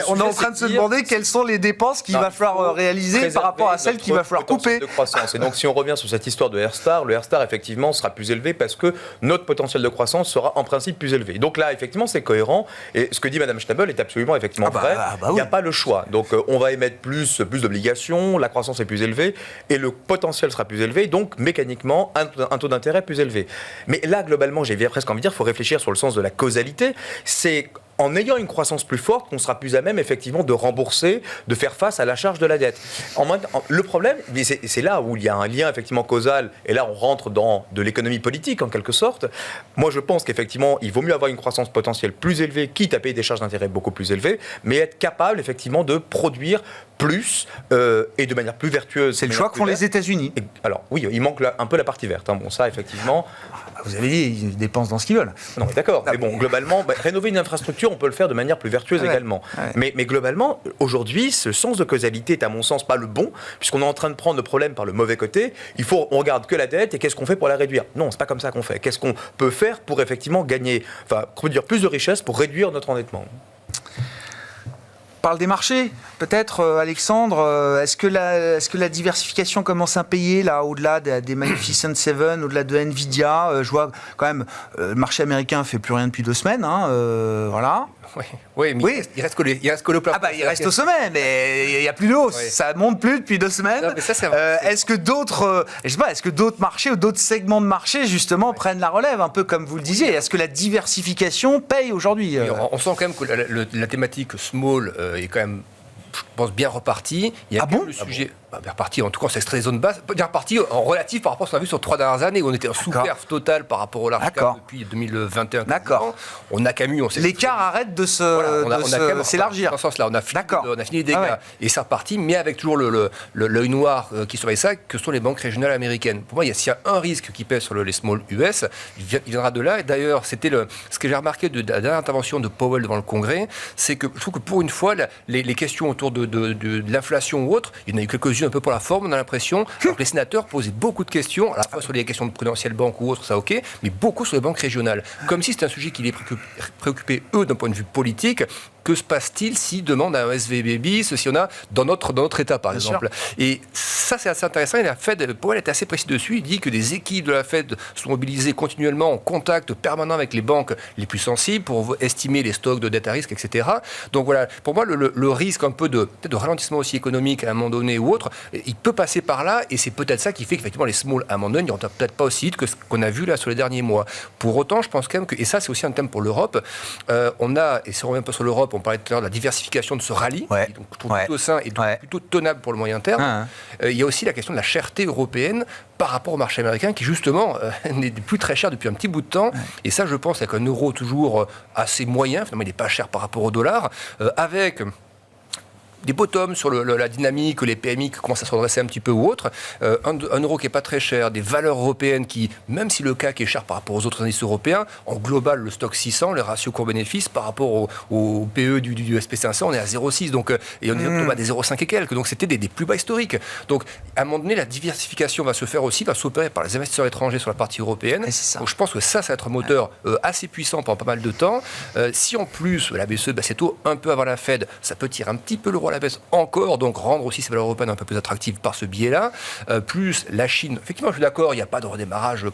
On est en train de se demander quelles sont les dépenses qu'il va falloir réaliser par rapport à celles qu'il va falloir couper. De croissance. Et donc, si on revient sur cette histoire de R-star, le R-star effectivement sera plus élevé parce que notre potentiel de croissance sera en principe plus élevé. Donc là effectivement c'est cohérent et ce que dit Madame Schnabel est absolument effectivement vrai. Il n'y a pas le choix. Donc on va émettre plus d'obligations, la croissance est plus élevée et le potentiel sera plus élevé, donc mécaniquement un taux d'intérêt plus élevé. Mais là globalement j'ai presque envie de dire, il faut réfléchir sur le sens de la causalité. C'est en ayant une croissance plus forte qu'on sera plus à même effectivement de rembourser, de faire face à la charge de la dette. Le problème, c'est là où il y a un lien effectivement causal, et là on rentre dans de l'économie politique en quelque sorte. Moi je pense qu'effectivement il vaut mieux avoir une croissance potentielle plus élevée, quitte à payer des charges d'intérêt beaucoup plus élevées, mais être capable effectivement de produire plus et de manière plus vertueuse. C'est le choix que font les États-Unis. Alors oui, il manque un peu la partie verte. Bon ça effectivement. Vous avez dit, ils dépensent dans ce qu'ils veulent. Non, d'accord. Mais bon, globalement, rénover une infrastructure, on peut le faire de manière plus vertueuse également. Ouais. Mais globalement, aujourd'hui, ce sens de causalité est à mon sens pas le bon, puisqu'on est en train de prendre le problème par le mauvais côté. On regarde que la dette et qu'est-ce qu'on fait pour la réduire? Non, c'est pas comme ça qu'on fait. Qu'est-ce qu'on peut faire pour effectivement produire plus de richesses pour réduire notre endettement? On parle des marchés, peut-être, Alexandre. Est-ce que la diversification commence à payer, là, au-delà des Magnificent Seven, au-delà de Nvidia? Je vois quand même, le marché américain ne fait plus rien depuis 2 semaines. Voilà. Oui, mais il reste que le plafond. Il reste au sommet, mais il n'y a plus de hausse. Oui. Ça ne monte plus depuis 2 semaines. Non, mais ça, c'est vrai. Est-ce que d'autres marchés ou d'autres segments de marché, justement, prennent la relève, un peu comme vous le disiez? Est-ce que la diversification paye aujourd'hui? On sent quand même que la thématique small est quand même, je pense, bien repartie. Il y a le sujet... bien reparti, en tout cas, c'est extrait des zones basses, bien reparti en relatif par rapport à ce qu'on a vu sur 3 dernières années, où on était en sous-perf total par rapport au large cap depuis 2021. D'accord. On a Camus, l'écart arrête de s'élargir. Dans ce sens-là, on a fini les dégâts et c'est reparti, mais avec toujours l'œil noir qui surveille ça, que sont les banques régionales américaines. Pour moi, s'il y a un risque qui pèse sur les small US, il viendra de là. Et d'ailleurs, c'était ce que j'ai remarqué de la dernière intervention de Powell devant le Congrès, c'est que je trouve que pour une fois, les questions autour de l'inflation ou autre, il y en a eu quelques-unes juste un peu pour la forme, on a l'impression. Alors que les sénateurs posaient beaucoup de questions, à la fois sur les questions de prudentiel banque ou autre, ça ok, mais beaucoup sur les banques régionales. Comme si c'était un sujet qui les préoccupait, eux, d'un point de vue politique. Que se passe-t-il si demande un SVB bis, si on a dans notre État, par exemple. Et ça, c'est assez intéressant. Et la Fed, pour elle, était assez précis dessus. Il dit que des équipes de la Fed sont mobilisées continuellement en contact permanent avec les banques les plus sensibles pour estimer les stocks de dette à risque, etc. Donc voilà, pour moi, le risque un peu de ralentissement aussi économique à un moment donné ou autre, il peut passer par là. Et c'est peut-être ça qui fait qu'effectivement, les small, à un moment donné, n'iront peut-être pas aussi vite que ce qu'on a vu là sur les derniers mois. Pour autant, je pense quand même que, et ça, c'est aussi un thème pour l'Europe, on a, et si on revient un peu sur l'Europe, on parlait tout à l'heure de la diversification de ce rallye, qui donc, je trouve plutôt sain et plutôt tenable pour le moyen terme. Il y a aussi la question de la cherté européenne par rapport au marché américain qui, justement, n'est plus très cher depuis un petit bout de temps. Et ça, je pense, avec un euro toujours assez moyen, finalement, il n'est pas cher par rapport au dollar, avec des bottoms sur la dynamique, les PMI qui commencent à se redresser un petit peu ou autre, un euro qui n'est pas très cher, des valeurs européennes qui, même si le CAC est cher par rapport aux autres indices européens, en global, le stock 600, les ratios cours-bénéfice par rapport au PE du SP500, on est à 0,6, donc, et on est à des 0,5 et quelques, donc c'était des plus bas historiques. Donc, à un moment donné, la diversification va se faire aussi, va s'opérer par les investisseurs étrangers sur la partie européenne. Donc, je pense que ça va être un moteur assez puissant pendant pas mal de temps. Si en plus, la BCE, c'est tôt un peu avant la Fed, ça peut tirer un petit peu l'euro à la baisse encore, donc rendre aussi ces valeurs européennes un peu plus attractives par ce biais-là. Plus la Chine, effectivement, je suis d'accord, il n'y a pas de redémarrage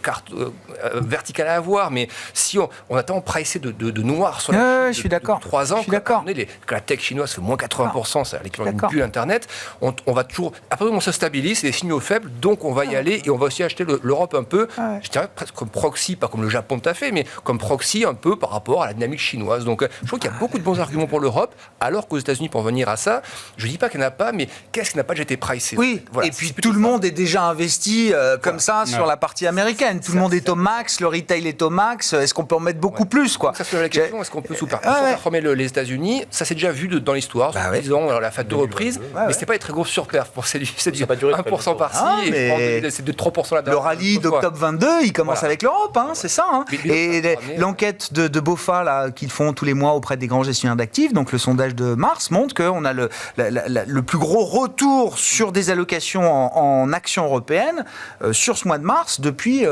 vertical à avoir, mais si on a tellement pricé de noir sur la Chine depuis 3 ans, que la tech chinoise fait moins 80%, c'est l'équivalent d'une bulle Internet, on va toujours, après on se stabilise, c'est des signaux faibles, donc on va y aller et on va aussi acheter l'Europe un peu, je dirais presque comme proxy, pas comme le Japon tout à fait, mais comme proxy un peu par rapport à la dynamique chinoise. Donc je trouve qu'il y a beaucoup de bons arguments pour l'Europe, alors qu'aux États-Unis, pour venir à ça, je ne dis pas qu'il n'y en a pas, mais qu'est-ce qui n'a pas déjà été pricé? Oui, voilà, et puis tout le monde est déjà investi comme ça sur la partie américaine. Tout le monde est au max, le retail est au max. Est-ce qu'on peut en mettre beaucoup plus, quoi? Ça, c'est la question. Est-ce qu'on peut sous-performer les États-Unis? Ça, c'est déjà vu dans l'histoire. Disons, alors, la fête de reprise, mais ce n'est pas des très grosses surperf. C'est du 1% par-ci, et c'est de 3% là-dedans. Le rallye d'octobre 22, il commence avec l'Europe, c'est ça. Et l'enquête de BOFA là, qu'ils font tous les mois auprès des grands gestionnaires d'actifs, donc le sondage de mars, montre qu'on a le plus gros retour sur des allocations en actions européennes sur ce mois de mars depuis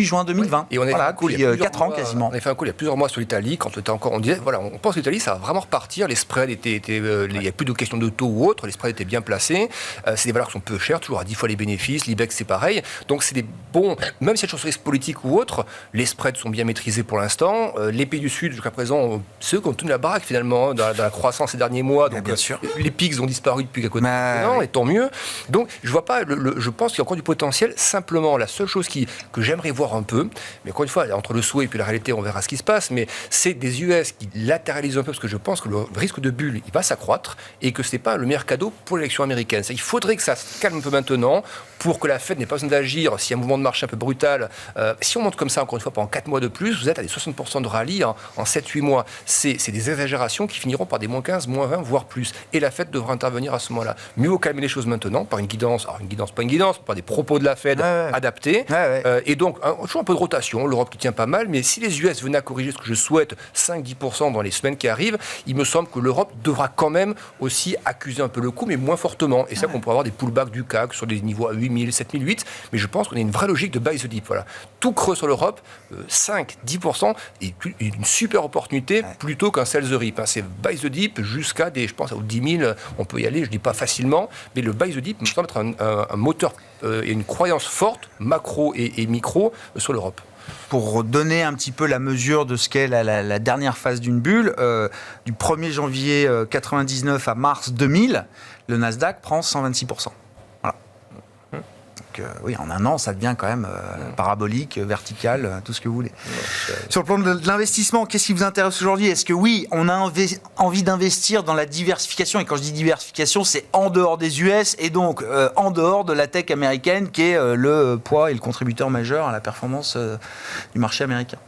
juin 2020. Et on a fait 4 ans quasiment. On a fait un coup il y a plusieurs mois sur l'Italie, quand on disait, voilà, on pense que l'Italie, ça va vraiment repartir, les spreads il n'y a plus de questions de taux ou autre, les spreads étaient bien placés, c'est des valeurs qui sont peu chères, toujours à 10 fois les bénéfices, l'IBEX c'est pareil, donc c'est des bons, même si il y a toujours risque politique ou autre, les spreads sont bien maîtrisés pour l'instant, les pays du Sud jusqu'à présent, ceux qui ont tenu la baraque finalement dans la croissance ces derniers mois, donc bien sûr. Les pics ont disparu depuis quelques temps, et tant mieux. Donc je vois pas, je pense qu'il y a encore du potentiel, simplement la seule chose que j'aimerais voir un peu, mais encore une fois, entre le souhait et puis la réalité, on verra ce qui se passe, mais c'est des US qui latéralisent un peu, parce que je pense que le risque de bulle, il va s'accroître, et que c'est pas le meilleur cadeau pour l'élection américaine. Il faudrait que ça se calme un peu maintenant, pour que la Fed n'ait pas besoin d'agir, s'il y a un mouvement de marché un peu brutal. Si on monte comme ça, encore une fois, pendant 4 mois de plus, vous êtes à des 60% de rallye en 7-8 mois. C'est des exagérations qui finiront par des moins 15, moins 20, voire plus. Et la Fed devra intervenir à ce moment-là. Mieux vaut calmer les choses maintenant, par une guidance, par des propos de la Fed adaptés. Et donc, toujours un peu de rotation, l'Europe qui tient pas mal, mais si les US venaient à corriger ce que je souhaite, 5-10% dans les semaines qui arrivent, il me semble que l'Europe devra quand même aussi accuser un peu le coup, mais moins fortement. Et ça, qu'on pourrait avoir des pullbacks du CAC sur des niveaux à 8000, 7008, mais je pense qu'on a une vraie logique de buy the dip. Voilà. Tout creux sur l'Europe, 5-10%, et une super opportunité plutôt qu'un sell the rip. C'est buy the dip jusqu'à je pense, aux 10 000, on peut y aller, je ne dis pas facilement, mais le buy the dip me semble être un moteur et une croyance forte, macro et micro, sur l'Europe. Pour donner un petit peu la mesure de ce qu'est la dernière phase d'une bulle, du 1er janvier 1999 à mars 2000, le Nasdaq prend 126%. Voilà. Donc, oui, en un an, ça devient quand même parabolique, vertical, tout ce que vous voulez. Sur le plan de l'investissement, qu'est-ce qui vous intéresse aujourd'hui? Est-ce que oui, on a envie d'investir dans la diversification? Et quand je dis diversification, c'est en dehors des US et donc en dehors de la tech américaine qui est le poids et le contributeur majeur à la performance du marché américain.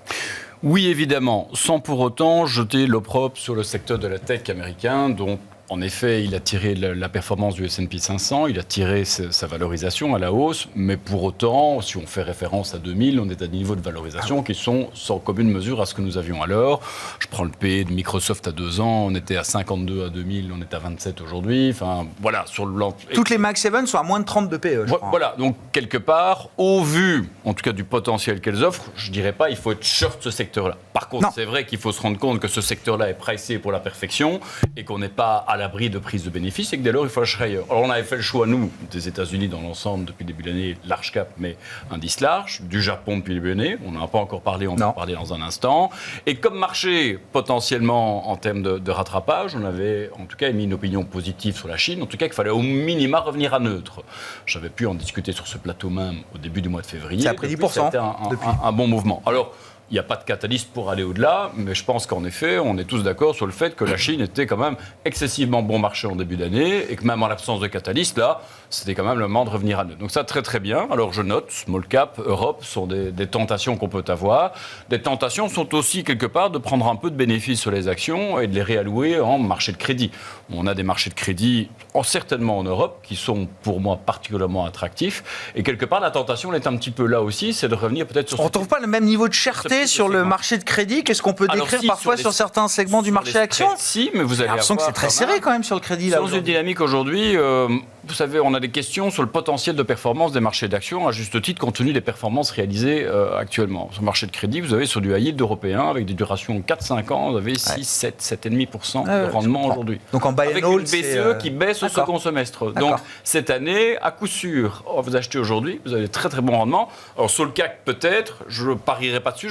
Oui, évidemment, sans pour autant jeter l'opprobre sur le secteur de la tech américain, dont En effet, il a tiré la performance du S&P 500, il a tiré sa valorisation à la hausse, mais pour autant, si on fait référence à 2000, on est à des niveaux de valorisation qui sont sans commune mesure à ce que nous avions alors. Je prends le PE de Microsoft à 2 ans, on était à 52 à 2000, on est à 27 aujourd'hui. Enfin, voilà, sur le blanc. Toutes les Mag 7 sont à moins de 30 de PE, je crois. Voilà, donc quelque part, au vu, en tout cas du potentiel qu'elles offrent, je ne dirais pas il faut être short ce secteur-là. Par contre, c'est vrai qu'il faut se rendre compte que ce secteur-là est pricé pour la perfection et qu'on n'est pas à l'abri de prise de bénéfices et que dès lors, il faut acheter ailleurs. Alors, on avait fait le choix, nous, des États-Unis dans l'ensemble depuis le début de l'année, large cap, mais indice large, du Japon depuis le début de l'année, on n'en a pas encore parlé, on va en parler dans un instant. Et comme marché, potentiellement, en termes de rattrapage, on avait en tout cas émis une opinion positive sur la Chine, en tout cas qu'il fallait au minima revenir à neutre. J'avais pu en discuter sur ce plateau même au début du mois de février. Ça a pris 10%. C'était un bon mouvement. Alors, il n'y a pas de catalyse pour aller au-delà, mais je pense qu'en effet, on est tous d'accord sur le fait que la Chine était quand même excessivement bon marché en début d'année et que même en l'absence de catalyse, là, c'était quand même le moment de revenir à neutre. Donc ça, très très bien. Alors je note, small cap, Europe sont des tentations qu'on peut avoir. Des tentations sont aussi quelque part de prendre un peu de bénéfices sur les actions et de les réallouer en marché de crédit. On a des marchés de crédit, certainement en Europe, qui sont pour moi particulièrement attractifs. Et quelque part, la tentation, elle est un petit peu là aussi, c'est de revenir peut-être sur... On ne retrouve pas le même niveau de cherté sur le marché de crédit. Qu'est-ce qu'on peut décrire parfois sur certains segments du marché action? Si, mais vous allez avoir... l'impression que c'est très serré quand même sur le crédit. Dans une dynamique aujourd'hui, vous savez, on a des questions sur le potentiel de performance des marchés d'actions, à juste titre, compte tenu des performances réalisées actuellement. Sur le marché de crédit, vous avez sur du high yield européen, avec des durations 4-5 ans, vous avez 6, 7, 7,5% de rendement aujourd'hui. Donc en buy avec and hold, une BCE qui baisse au second semestre. Donc cette année, à coup sûr, vous achetez aujourd'hui, vous avez très très bon rendement. Alors sur le CAC, peut-être, je ne parierai pas dessus,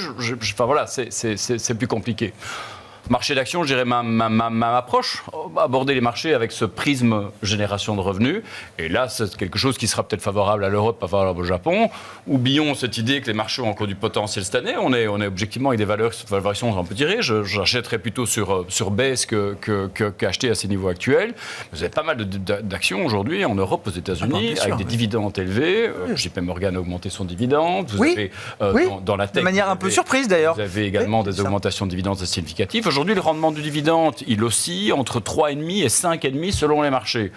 enfin voilà, c'est plus compliqué. Marché d'action, je dirais ma approche, aborder les marchés avec ce prisme génération de revenus. Et là, c'est quelque chose qui sera peut-être favorable à l'Europe, pas favorable au Japon. Oublions cette idée que les marchés ont encore du potentiel cette année. On est objectivement avec des valorisations un peu tirées. J'achèterais plutôt sur baisse qu'acheter à ces niveaux actuels. Vous avez pas mal d'actions aujourd'hui en Europe, aux États-Unis, avec des dividendes élevés. JP Morgan a augmenté son dividende. Vous avez dans la tech, de manière un peu surprise d'ailleurs. Vous avez également des augmentations de dividendes significatives. Aujourd'hui, le rendement du dividende, il oscille entre 3,5 et 5,5 selon les marchés.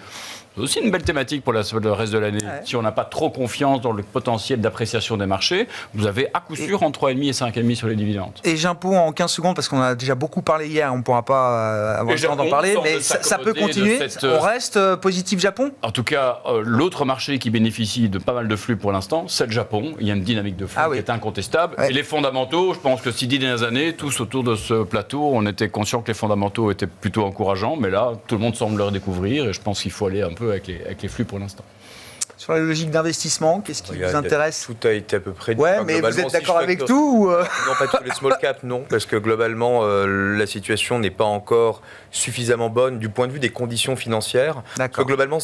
C'est aussi une belle thématique pour le reste de l'année. Ouais. Si on n'a pas trop confiance dans le potentiel d'appréciation des marchés, vous avez à coup sûr entre 3,5 et 5,5 sur les dividendes. Et J'impôt en 15 secondes, parce qu'on a déjà beaucoup parlé hier, on ne pourra pas avoir le temps d'en parler, mais ça peut continuer. On reste positif Japon ? En tout cas, l'autre marché qui bénéficie de pas mal de flux pour l'instant, c'est le Japon. Il y a une dynamique de flux qui est incontestable. Ouais. Et les fondamentaux, je pense que ces 10 dernières années, tous autour de ce plateau, on était conscients que les fondamentaux étaient plutôt encourageants, mais là, tout le monde semble le redécouvrir et je pense qu'il faut aller un peu avec les flux pour l'instant. Sur la logique d'investissement, qu'est-ce qui vous intéresse ? Tout a été à peu près dit. Ouais, mais vous êtes d'accord avec tout ou Non, pas tous les small caps, non, parce que globalement, la situation n'est pas encore suffisamment bonne du point de vue des conditions financières. D'accord. Globalement,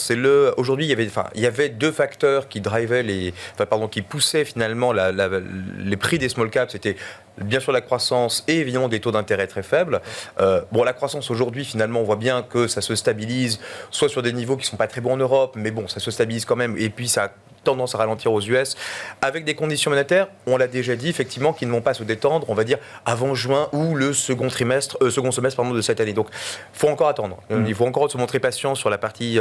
aujourd'hui, il y avait deux facteurs qui qui poussaient finalement les prix des small caps. C'était bien sûr la croissance et évidemment des taux d'intérêt très faibles. La croissance aujourd'hui, finalement, on voit bien que ça se stabilise, soit sur des niveaux qui ne sont pas très bons en Europe, mais bon, ça se stabilise quand même. Et puis, ça a tendance à ralentir aux US, avec des conditions monétaires, on l'a déjà dit, effectivement, qui ne vont pas se détendre, on va dire, avant juin ou le second semestre de cette année. Donc, il faut encore attendre. Il faut encore se montrer patient sur la partie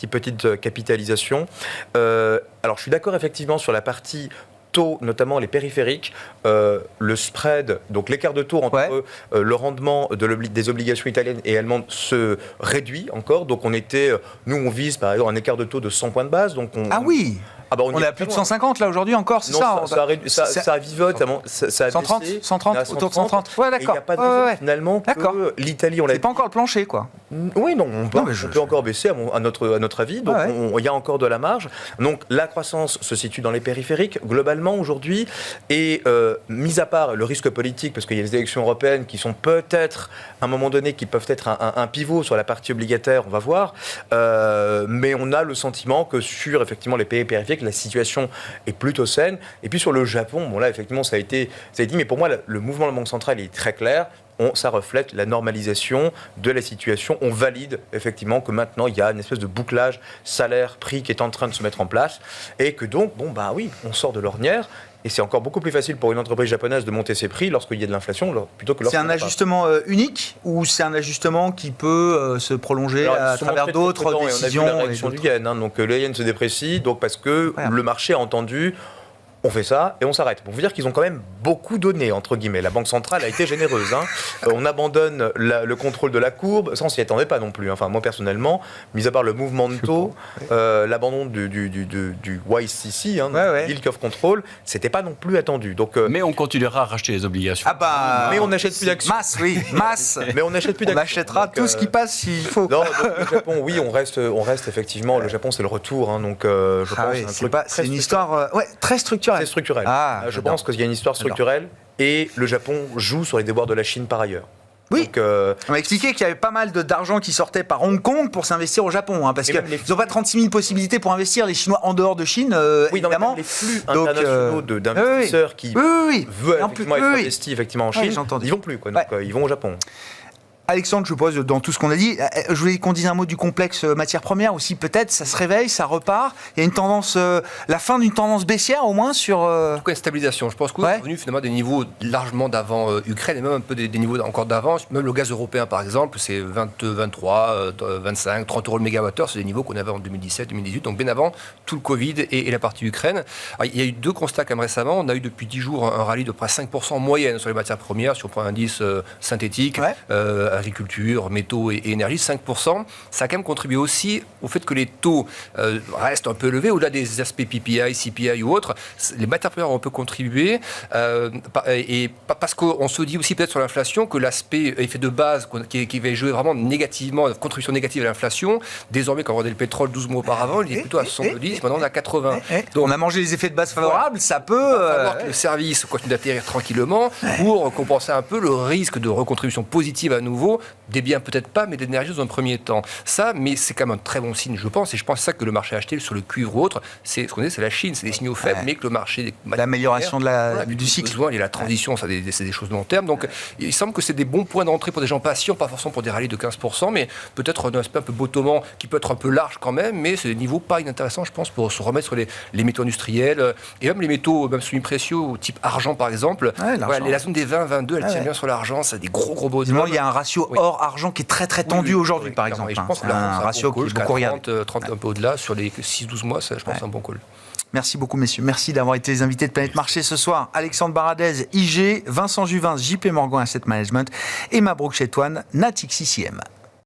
petite capitalisation. Alors, je suis d'accord, effectivement, sur la partie taux, notamment les périphériques, le spread, donc l'écart de taux entre le rendement des obligations italiennes et allemandes se réduit encore. Donc nous on vise par exemple un écart de taux de 100 points de base. Donc on est à plus de 150 là aujourd'hui encore, c'est ça ça vivote, ça a 130, baissé, 130, autour de 130. Ouais, d'accord. Il n'y a pas de raison, finalement que l'Italie, c'est pas encore le plancher, quoi. Oui, non, on peut encore baisser à notre avis, donc il y a encore de la marge. Donc la croissance se situe dans les périphériques, globalement aujourd'hui, et mis à part le risque politique, parce qu'il y a les élections européennes qui sont peut-être, à un moment donné, qui peuvent être un pivot sur la partie obligataire, on va voir, mais on a le sentiment que sur, effectivement, les pays périphériques, la situation est plutôt saine. Et puis sur le Japon, là, effectivement, ça a été dit, mais pour moi, le mouvement de la Banque centrale est très clair. ça reflète la normalisation de la situation. On valide effectivement que maintenant il y a une espèce de bouclage salaire-prix qui est en train de se mettre en place et que donc, on sort de l'ornière. Et c'est encore beaucoup plus facile pour une entreprise japonaise de monter ses prix lorsqu'il y a de l'inflation plutôt que lorsqu'il C'est un ajustement unique ou c'est un ajustement qui peut se prolonger à travers d'autres décisions? On a vu la réaction du yen. Donc le yen se déprécie parce que le marché a entendu. On fait ça et on s'arrête. Pour vous dire qu'ils ont quand même beaucoup donné, entre guillemets. La Banque centrale a été généreuse. On abandonne le contrôle de la courbe. Ça, on s'y attendait pas non plus. Enfin, moi, personnellement, mis à part le mouvement de taux, l'abandon du YCC, Yield Curve Control, c'était pas non plus attendu. Donc, mais on continuera à racheter les obligations. Mais on n'achète plus d'actions. Masse. Mais on n'achète plus d'actions. On achètera tout ce qui passe s'il faut. Non, donc, le Japon, oui, on reste effectivement. Le Japon, c'est le retour. Donc, je pense c'est une histoire très structurelle. C'est structurel. Je j'adore. pense qu'il y a une histoire structurelle et le Japon joue sur les déboires de la Chine par ailleurs. Oui, donc, on m'a expliqué qu'il y avait pas mal d'argent qui sortait par Hong Kong pour s'investir au Japon, parce qu'ils n'ont pas 36 000 possibilités pour investir, les Chinois, en dehors de Chine, évidemment. Les flux internationaux d'investisseurs qui veulent effectivement être investis effectivement en Chine, ils vont plus. Donc, ils vont au Japon. Alexandre, je pose dans tout ce qu'on a dit, je voulais qu'on dise un mot du complexe matières premières aussi, peut-être, ça se réveille, ça repart, il y a une tendance, la fin d'une tendance baissière au moins sur... En tout cas, une stabilisation. Je pense qu'on est revenu finalement des niveaux largement d'avant Ukraine et même un peu des niveaux encore d'avant. Même le gaz européen, par exemple, c'est 22, 23, 25, 30 euros le mégawattheure, c'est des niveaux qu'on avait en 2017, 2018, donc bien avant tout le Covid et la partie Ukraine. Alors, il y a eu deux constats quand même récemment. On a eu depuis 10 jours un rallye de près 5% en moyenne sur les matières premières, si on prend un indice synthétique, agriculture, métaux et énergie, 5%. Ça a quand même contribué aussi au fait que les taux restent un peu élevés, au-delà des aspects PPI, CPI ou autres. Les matières premières ont un peu contribué, et parce qu'on se dit aussi peut-être sur l'inflation que l'aspect effet de base qui va jouer vraiment négativement, contribution négative à l'inflation, désormais quand on regardait le pétrole 12 mois auparavant, il est plutôt à 70, maintenant on est à 80. Donc, on a mangé les effets de base favorables, ça peut... Il va falloir que le service continue d'atterrir tranquillement pour compenser un peu le risque de recontribution positive à nouveau, des biens peut-être pas, mais d'énergie dans un premier temps. Ça, mais c'est quand même un très bon signe, je pense, et je pense que c'est ça que le marché a acheté sur le cuivre ou autre, c'est ce qu'on dit, c'est la Chine, c'est des signaux faibles, mais que le marché... L'amélioration du cycle. Et la transition, ça, c'est des choses de long terme, donc il semble que c'est des bons points d'entrée pour des gens patients, pas forcément pour des rallyes de 15%, mais peut-être un aspect un peu bottomant, qui peut être un peu large quand même, mais c'est des niveaux pas inintéressants, je pense, pour se remettre sur les métaux industriels, et même les métaux, même semi-précieux, type argent par exemple. La zone des 20-22, elle tient bien sur l'argent, ça a des gros beaux. Il y a un ratio or-argent qui est très tendu aujourd'hui, par exemple. Et je pense que un ratio qui est beaucoup regardé. 30 un peu au-delà, sur les 6-12 mois, ça, je pense, c'est un bon call. Merci beaucoup, messieurs. Merci d'avoir été les invités de Planète Marché ce soir. Alexandre Baradez, IG, Vincent Juvin, JP Morgan Asset Management et Mabrouk Chetouane, Natixis IM.